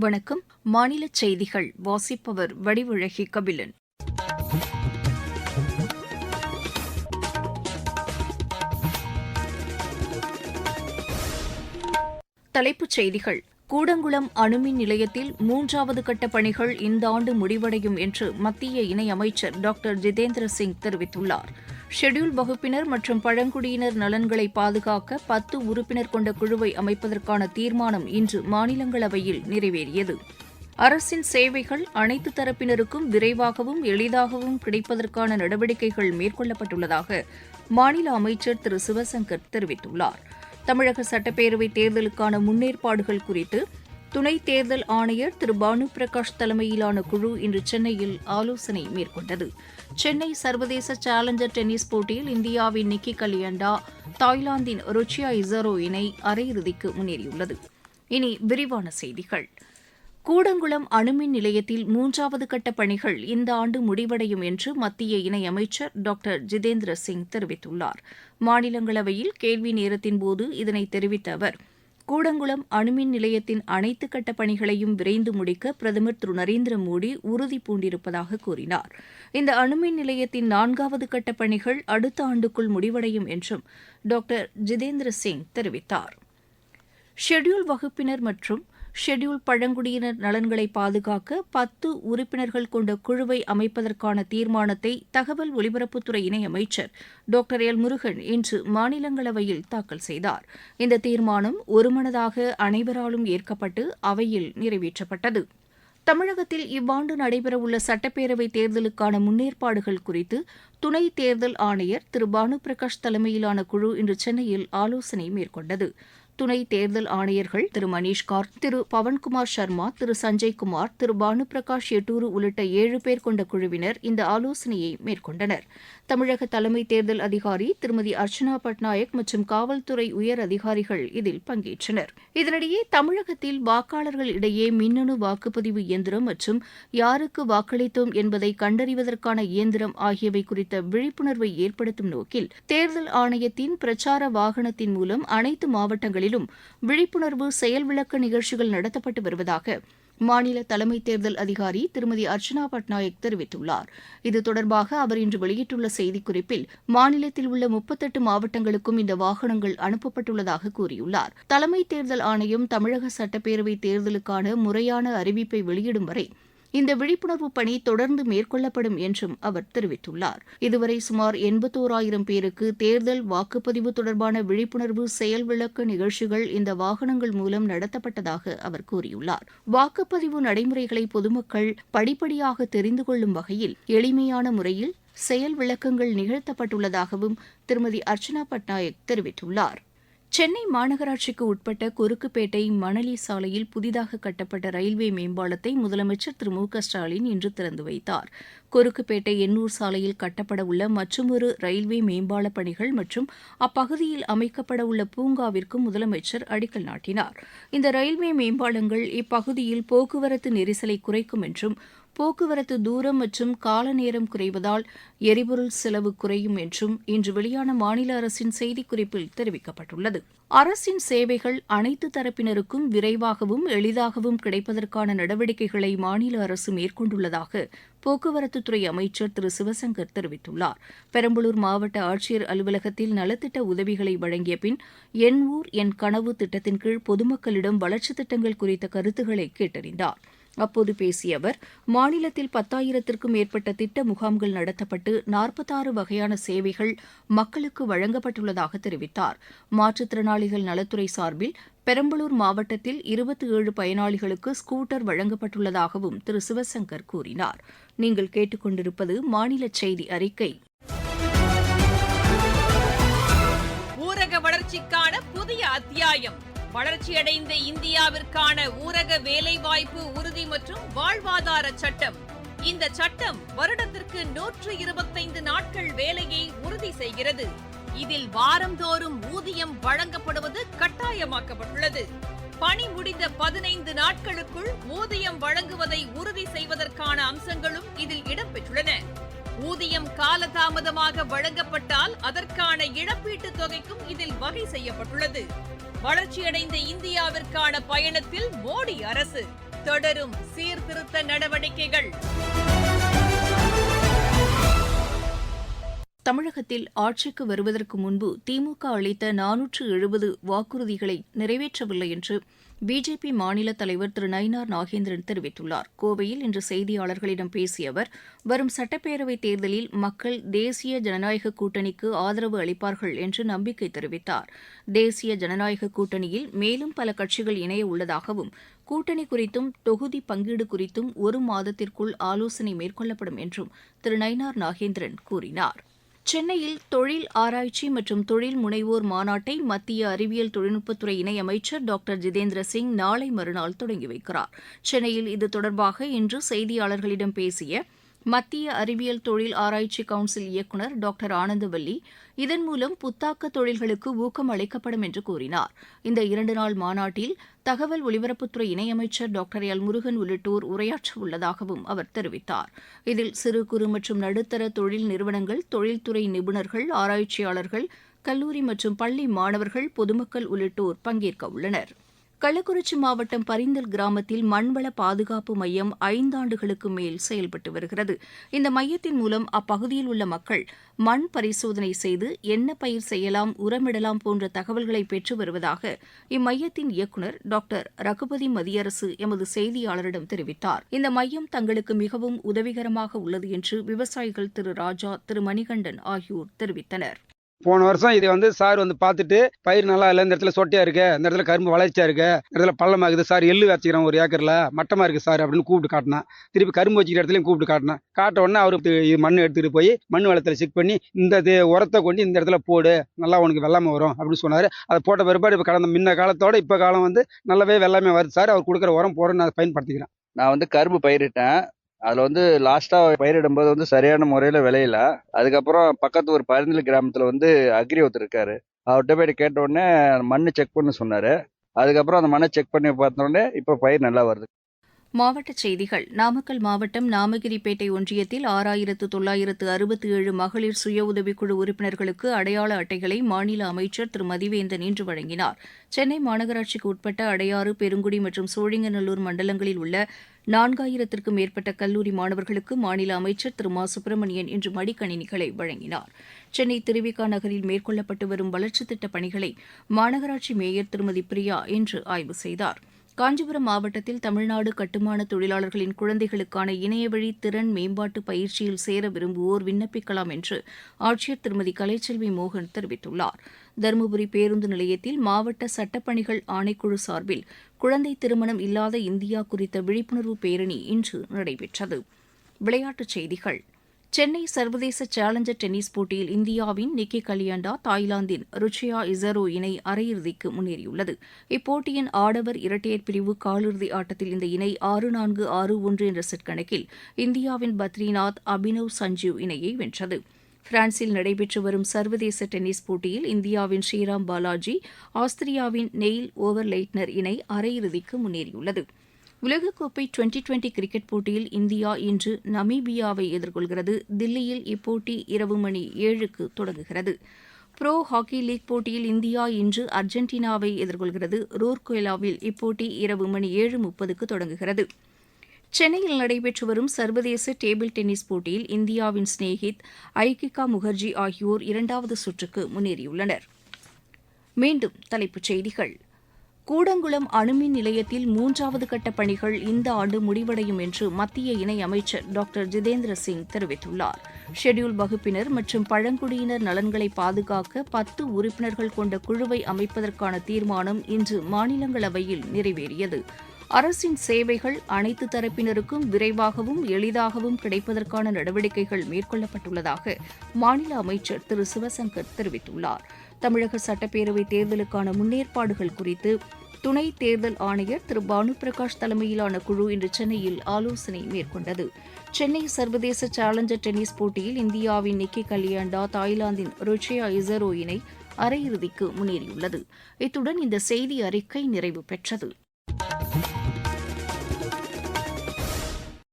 வணக்கம். மாநிலச் செய்திகள் வாசிப்பவர் வடிவழகி கபிலன். தலைப்புச் செய்திகள். கூடங்குளம் அணுமின் நிலையத்தில் 3வது கட்ட பணிகள் இந்த ஆண்டு முடிவடையும் என்று மத்திய இணையமைச்சர் டாக்டர் ஜிதேந்திர சிங் தெரிவித்துள்ளார். ஷெட்யூல்ட் வகுப்பினர் மற்றும் பழங்குடியினர் நலன்களை பாதுகாக்க 10 உறுப்பினர் கொண்ட குழுவை அமைப்பதற்கான தீர்மானம் இன்று மாநிலங்களவையில் நிறைவேறியது. அரசின் சேவைகள் அனைத்து தரப்பினருக்கும் விரைவாகவும் எளிதாகவும் கிடைப்பதற்கான நடவடிக்கைகள் மேற்கொள்ளப்பட்டுள்ளதாக மாநில அமைச்சர் திரு சிவசங்கர் தெரிவித்துள்ளார். தமிழக சட்டப்பேரவைத் தேர்தலுக்கான முன்னேற்பாடுகள் குறித்து துணை தேர்தல் ஆணையர் திரு பானு பிரகாஷ் தலைமையிலான குழு இன்று சென்னையில் ஆலோசனை மேற்கொண்டது. சென்னை சர்வதேச சேலஞ்சர் டென்னிஸ் போட்டியில் இந்தியாவின் நிக்கி கலியண்டா தாய்லாந்தின் ருச்சியா இசரோ இணை அரையிறுதிக்கு முன்னேறியுள்ளது. இனி விரிவான செய்திகள். கூடங்குளம் அணுமின் நிலையத்தில் 3வது கட்ட பணிகள் இந்த ஆண்டு முடிவடையும் என்று மத்திய இணையமைச்சர் டாக்டர் ஜிதேந்திர சிங் தெரிவித்துள்ளார். மாநிலங்களவையில் கேள்வி நேரத்தின்போது இதனை தெரிவித்த அவர், கூடங்குளம் அணுமின் நிலையத்தின் அனைத்து கட்ட பணிகளையும் விரைந்து முடிக்க பிரதமர் திரு நரேந்திர மோடி உறுதி பூண்டிருப்பதாக கூறினார். இந்த அணுமின் நிலையத்தின் 4வது கட்ட பணிகள் அடுத்த ஆண்டுக்குள் முடிவடையும் என்றும் டாக்டர் ஜிதேந்திர சிங் தெரிவித்தார். ஷெட்யூல்ட் வகுப்பினர் மற்றும் ஷெட்யூல்ட் பழங்குடியினர் நலன்களை பாதுகாக்க 10 உறுப்பினர்கள் கொண்ட குழுவை அமைப்பதற்கான தீர்மானத்தை தகவல் ஒலிபரப்புத்துறை இணையமைச்சர் டாக்டர் எல் முருகன் இன்று மாநிலங்களவையில் தாக்கல் செய்தார். இந்த தீர்மானம் ஒருமனதாக அனைவராலும் ஏற்கப்பட்டு அவையில் நிறைவேற்றப்பட்டது. தமிழகத்தில் இவ்வாண்டு நடைபெறவுள்ள சட்டப்பேரவைத் தேர்தலுக்கான முன்னேற்பாடுகள் குறித்து துணை தேர்தல் ஆணையர் திரு பானு பிரகாஷ் தலைமையிலான குழு இன்று சென்னையில் ஆலோசனை மேற்கொண்டது. துணை தேர்தல் ஆணையர்கள் திரு மணீஷ்கார், திரு பவன்குமார் சர்மா, திரு சஞ்சய்குமார், திரு பானு பிரகாஷ் எட்டூரு உள்ளிட்ட 7 பேர் கொண்ட குழுவினர் இந்த ஆலோசனையை மேற்கொண்டனர். தமிழக தலைமை தேர்தல் அதிகாரி திருமதி அர்ச்சனா பட்நாயக் மற்றும் காவல்துறை உயர் அதிகாரிகள் இதில் பங்கேற்றனர். இதனிடையே தமிழகத்தில் வாக்காளர்கள் இடையே மின்னணு வாக்குப்பதிவு இயந்திரம் மற்றும் யாருக்கு வாக்களித்தோம் என்பதை கண்டறிவதற்கான இயந்திரம் ஆகியவை குறித்த விழிப்புணர்வை ஏற்படுத்தும் நோக்கில் தேர்தல் ஆணையத்தின் பிரச்சார வாகனத்தின் மூலம் அனைத்து மாவட்டங்களிலும் விழிப்புணர்வு செயல் விளக்க நிகழ்ச்சிகள் நடத்தப்பட்டு வருவதாக மாநில தலைமை தேர்தல் அதிகாரி திருமதி அர்ச்சனா பட்நாயக் தெரிவித்துள்ளார். இது தொடர்பாக அவர் இன்று வெளியிட்டுள்ள செய்திக்குறிப்பில் மாநிலத்தில் உள்ள 38 மாவட்டங்களுக்கும் இந்த வாகனங்கள் அனுப்பப்பட்டுள்ளதாக கூறியுள்ளார். தலைமை தேர்தல் ஆணையம் தமிழக சட்டப்பேரவைத் தேர்தலுக்கான முறையான அறிவிப்பை வெளியிடும் வரை இந்த விழிப்புணர்வு பணி தொடர்ந்து மேற்கொள்ளப்படும் என்றும் அவர் தெரிவித்துள்ளார். இதுவரை சுமார் 81,000 பேருக்கு தேர்தல் வாக்குப்பதிவு தொடர்பான விழிப்புணர்வு செயல் விளக்க நிகழ்ச்சிகள் இந்த வாகனங்கள் மூலம் நடத்தப்பட்டதாக அவர் கூறியுள்ளார். வாக்குப்பதிவு நடைமுறைகளை பொதுமக்கள் படிப்படியாக தெரிந்து கொள்ளும் வகையில் எளிமையான முறையில் செயல் விளக்கங்கள் நிகழ்த்தப்பட்டுள்ளதாகவும் திருமதி அர்ச்சனா பட்நாயக் தெரிவித்துள்ளார். சென்னை மாநகராட்சிக்கு உட்பட்ட கொருக்குப்பேட்டை மணலி சாலையில் புதிதாக கட்டப்பட்ட ரயில்வே மேம்பாலத்தை முதலமைச்சர் திரு மு க ஸ்டாலின் இன்று திறந்து வைத்தார். கொருக்குப்பேட்டை எண்ணூர் சாலையில் கட்டப்பட உள்ள மற்றுமொரு ரயில்வே மேம்பால பணிகள் மற்றும் அப்பகுதியில் அமைக்கப்பட உள்ள பூங்காவிற்கும் முதலமைச்சர் அடிக்கல் நாட்டினார். இந்த ரயில்வே மேம்பாலங்கள் இப்பகுதியில் போக்குவரத்து நெரிசலை குறைக்கும் என்றும் போக்குவரத்து தூரம் மற்றும் கால நேரம் குறைவதால் எரிபொருள் செலவு குறையும் என்றும் இன்று வெளியான மாநில அரசின் செய்திக்குறிப்பில் தெரிவிக்கப்பட்டுள்ளது. அரசின் சேவைகள் அனைத்து தரப்பினருக்கும் விரைவாகவும் எளிதாகவும் கிடைப்பதற்கான நடவடிக்கைகளை மாநில அரசு மேற்கொண்டுள்ளதாக போக்குவரத்துத்துறை அமைச்சர் திரு சிவசங்கர் தெரிவித்துள்ளார். பெரம்பலூர் மாவட்ட ஆட்சியர் அலுவலகத்தில் நலத்திட்ட உதவிகளை வழங்கிய பின் என் ஊர் என் கனவு திட்டத்தின் கீழ் பொதுமக்களிடம் வளர்ச்சித் திட்டங்கள் குறித்த கருத்துக்களை கேட்டறிந்தார். அப்போது பேசிய அவர், மாநிலத்தில் 10,000த்திற்கும் மேற்பட்ட திட்ட முகாம்கள் நடத்தப்பட்டு 46 வகையான சேவைகள் மக்களுக்கு வழங்கப்பட்டுள்ளதாக தெரிவித்தார். மாற்றுத்திறனாளிகள் நலத்துறை சார்பில் பெரம்பலூர் மாவட்டத்தில் 27 பயனாளிகளுக்கு ஸ்கூட்டர் வழங்கப்பட்டுள்ளதாகவும் திரு சிவசங்கர் கூறினார். நீங்கள் கேட்டுக்கொண்டிருப்பது மாநில செய்தி அறிக்கை. ஊரக வளர்ச்சிக்கான புதிய அத்தியாயம். வளர்ச்சியடைந்த இந்தியாவிற்கான ஊரக வேலைவாய்ப்பு உறுதி மற்றும் வாழ்வாதார சட்டம். இந்த சட்டம் வருடத்திற்கு 125 நாட்கள் வேலையை உறுதி செய்கிறது. இதில் வாரந்தோறும் ஊதியம் வழங்கப்படுவது கட்டாயமாக்கப்பட்டுள்ளது. பணி முடிந்த 15 நாட்களுக்குள் ஊதியம் வழங்குவதை உறுதி செய்வதற்கான அம்சங்களும் இதில் இடம்பெற்றுள்ளன. ஊதியம் காலதாமதமாக வழங்கப்பட்டால் அதற்கான இழப்பீட்டுத் தொகைக்கும் இதில் வகை செய்யப்பட்டுள்ளது. வளர்ச்சியடைந்த இந்தியாவிற்கான பயணத்தில் மோடி அரசு தொடரும் சீர்திருத்த நடவடிக்கைகள். தமிழகத்தில் ஆட்சிக்கு வருவதற்கு முன்பு திமுக அளித்த 470 வாக்குறுதிகளை நிறைவேற்றவில்லை என்று பிஜேபி மாநில தலைவர் திரு நயினார் நாகேந்திரன் தெரிவித்துள்ளார். கோவையில் இன்று செய்தியாளர்களிடம் பேசிய அவர், வரும் சட்டப்பேரவைத் தேர்தலில் மக்கள் தேசிய ஜனநாயக கூட்டணிக்கு ஆதரவு அளிப்பார்கள் என்று நம்பிக்கை தெரிவித்தார். தேசிய ஜனநாயக கூட்டணியில் மேலும் பல கட்சிகள் இணைய உள்ளதாகவும், கூட்டணி குறித்தும் தொகுதி பங்கீடு குறித்தும் 1 மாதத்திற்குள் ஆலோசனை மேற்கொள்ளப்படும் என்றும் திரு நயினார் நாகேந்திரன் கூறினார். சென்னையில் தொழில் ஆராய்ச்சி மற்றும் தொழில் முனைவோர் மாநாட்டை மத்திய அறிவியல் தொழில்நுட்பத்துறை இணையமைச்சர் டாக்டர் ஜிதேந்திர சிங் நாளை மறுநாள் தொடங்கி வைக்கிறார். சென்னையில் இது தொடர்பாக இன்று செய்தியாளர்களிடம் பேசிய மத்திய அறிவியல் தொழில் ஆராய்ச்சி கவுன்சில் இயக்குநர் டாக்டர் ஆனந்தவல்லி, இதன் மூலம் புத்தாக்க தொழில்களுக்கு ஊக்கம் அளிக்கப்படும் என்று கூறினார். இந்த 2 நாள் மாநாட்டில் தகவல் ஒலிபரப்புத்துறை இணையமைச்சர் டாக்டர் எல் முருகன் உள்ளிட்டோர் உரையாற்ற உள்ளதாகவும் அவர் தெரிவித்தார். இதில் சிறு குறு மற்றும் நடுத்தர தொழில் நிறுவனங்கள், தொழில்துறை நிபுணர்கள், ஆராய்ச்சியாளர்கள், கல்லூரி மற்றும் பள்ளி மாணவர்கள், பொதுமக்கள் உள்ளிட்டோர் பங்கேற்க உள்ளனர். கள்ளக்குறிச்சி மாவட்டம் பரிந்தல் கிராமத்தில் மண்வள பாதுகாப்பு மையம் 5 ஆண்டுகளுக்கு மேல் செயல்பட்டு வருகிறது. இந்த மையத்தின் மூலம் அப்பகுதியில் உள்ள மக்கள் மண் பரிசோதனை செய்து என்ன பயிர் செய்யலாம், உரமிடலாம் போன்ற தகவல்களை பெற்று வருவதாக இம்மையத்தின் இயக்குநர் டாக்டர் ரகுபதி மதியரசு எமது செய்தியாளரிடம் தெரிவித்தார். இந்த மையம் தங்களுக்கு மிகவும் உதவிகரமாக உள்ளது என்று விவசாயிகள் திரு ராஜா, திரு மணிகண்டன் ஆகியோர் தெரிவித்தனர். போன வருஷம் இதை சார் பார்த்துட்டு, பயிர் நல்லா இல்லை, இந்த இடத்துல சொட்டையா இருக்கு, இந்த இடத்துல கரும்பு வளர்ச்சியா இருக்கு, இந்த இடத்துல பள்ளமாகுது சார், எள்ளு வச்சுக்கிறோம் 1 ஏக்கர்ல மட்டமா இருக்கு சார் அப்படின்னு கூப்பிட்டு காட்டினா. திருப்பி கரும்பு வச்சுக்கிற இடத்துலையும் கூப்பிட்டு காட்டினா. காட்ட உடனே அவருக்கு மண் எடுத்துட்டு போய் மண் வளத்தில் செக் பண்ணி, இந்த உரத்தை கொண்டு இந்த இடத்துல போடு, நல்லா உனக்கு வெள்ளாமை வரும் அப்படின்னு சொன்னாரு. அதை போட்ட பிற்பாடு இப்போ கடந்த முன்ன காலத்தோட இப்போ காலம் நல்லாவே வெள்ளாமை வருது சார். அவர் கொடுக்குற உரம் போற நான் பயன்படுத்திக்கிறேன். நான் கரும்பு பயிரிட்டேன். அதுல லாஸ்டா பயிரிடும்போது சரியான முறையில விளையல. அதுக்கப்புறம் பக்கத்து ஒரு பரிந்தல் கிராமத்துல அக்ரி ஒருத்தர் இருக்காரு. அவர்கிட்ட போய் கேட்ட உடனே மண்ணு செக் பண்ண சொன்னாரு. அதுக்கப்புறம் அந்த மண்ணை செக் பண்ணி பார்த்த உடனே இப்ப பயிர் நல்லா வருது. மாவட்டச் செய்திகள். நாமக்கல் மாவட்டம் நாமகிரிப்பேட்டை ஒன்றியத்தில் 6967 மகளிர் சுய உதவிக்குழு உறுப்பினர்களுக்கு அடையாள அட்டைகளை மாநில அமைச்சர் திரு மதிவேந்தன் இன்று வழங்கினார். சென்னை மாநகராட்சிக்கு உட்பட்ட அடையாறு, பெருங்குடி மற்றும் சோழிங்கநல்லூர் மண்டலங்களில் உள்ள 4000த்திற்கும் மேற்பட்ட கல்லூரி மாணவர்களுக்கு மாநில அமைச்சர் திரு மா சுப்பிரமணியன் இன்று மடிக்கணினிகளை வழங்கினார். சென்னை திருவிக நகரில் மேற்கொள்ளப்பட்டு வரும் வளர்ச்சித் திட்டப் பணிகளை மாநகராட்சி மேயர் திருமதி பிரியா இன்று ஆய்வு செய்தார். காஞ்சிபுரம் மாவட்டத்தில் தமிழ்நாடு கட்டுமான தொழிலாளர்களின் குழந்தைகளுக்கான இணையவழி திறன் மேம்பாட்டு பயிற்சியில் சேர விரும்புவோர் விண்ணப்பிக்கலாம் என்று ஆட்சியர் திருமதி கலைச்செல்வி மோகன் தெரிவித்துள்ளார். தருமபுரி பேருந்து நிலையத்தில் மாவட்ட சட்டப்பணிகள் ஆணைக்குழு சார்பில் குழந்தை திருமணம் இல்லாத இந்தியா குறித்த விழிப்புணர்வு பேரணி இன்று நடைபெற்றது. விளையாட்டுச் செய்திகள். சென்னை சர்வதேச சேலஞ்சர் டென்னிஸ் போட்டியில் இந்தியாவின் நிக்கி கலியாண்டா தாய்லாந்தின் ருச்சியா இசரோ இணை அரையிறுதிக்கு முன்னேறியுள்ளது. இப்போட்டியின் ஆடவர் இரட்டையர் பிரிவு காலிறுதி ஆட்டத்தில் இந்த இணை 6-4, 6-1 என்ற செட் கணக்கில் இந்தியாவின் பத்ரிநாத் அபினவ் சஞ்சீவ் இணையை வென்றது. பிரான்சில் நடைபெற்று வரும் சர்வதேச டென்னிஸ் போட்டியில் இந்தியாவின் ஸ்ரீராம் பாலாஜி, ஆஸ்திரியாவின் நெயில் ஓவர்லைட்னர் இணை அரையிறுதிக்கு முன்னேறியுள்ளது. உலகக்கோப்பை 2020 கிரிக்கெட் போட்டியில் இந்தியா இன்று நமீபியாவை எதிர்கொள்கிறது. தில்லியில் இப்போட்டி இரவு மணி 7க்கு தொடங்குகிறது. புரோ ஹாக்கி லீக் போட்டியில் இந்தியா இன்று அர்ஜென்டினாவை எதிர்கொள்கிறது. ரூர்கேலாவில் இப்போட்டி இரவு மணி 7:30க்கு தொடங்குகிறது. சென்னையில் நடைபெற்று வரும் சர்வதேச டேபிள் டென்னிஸ் போட்டியில் இந்தியாவின் ஸ்னேஹித், ஐகிகா முகர்ஜி ஆகியோர் 2வது சுற்றுக்கு முன்னேறியுள்ளனர். மீண்டும் தலைப்புச் செய்திகள். கூடங்குளம் அணுமின் நிலையத்தில் 3வது கட்ட பணிகள் இந்த ஆண்டு முடிவடையும் என்று மத்திய இணையமைச்சர் டாக்டர் ஜிதேந்திர சிங் தெரிவித்துள்ளார். ஷெட்யூல் வகுப்பினர் மற்றும் பழங்குடியினர் நலன்களை பாதுகாக்க 10 உறுப்பினர்கள் கொண்ட குழுவை அமைப்பதற்கான தீர்மானம் இன்று மாநிலங்களவையில் நிறைவேறியது. அரசின் சேவைகள் அனைத்து தரப்பினருக்கும் விரைவாகவும் எளிதாகவும் கிடைப்பதற்கான நடவடிக்கைகள் மேற்கொள்ளப்பட்டுள்ளதாக மாநில அமைச்சர் திரு சிவசங்கர் தெரிவித்துள்ளார். தமிழக சட்டப்பேரவைத் தேர்தலுக்கான முன்னேற்பாடுகள் குறித்து துணை தேர்தல் ஆணையர் திரு பானு பிரகாஷ் தலைமையிலான குழு இன்று சென்னையில் ஆலோசனை மேற்கொண்டது. சென்னை சர்வதேச சேலஞ்சர் டென்னிஸ் போட்டியில் இந்தியாவின் நிக்கி கலியாண்டா தாய்லாந்தின் ருச்சியா இசரோ இணை அரையிறுதிக்கு முன்னேறியுள்ளது. இத்துடன் இந்த செய்தி அறிக்கை நிறைவு பெற்றது.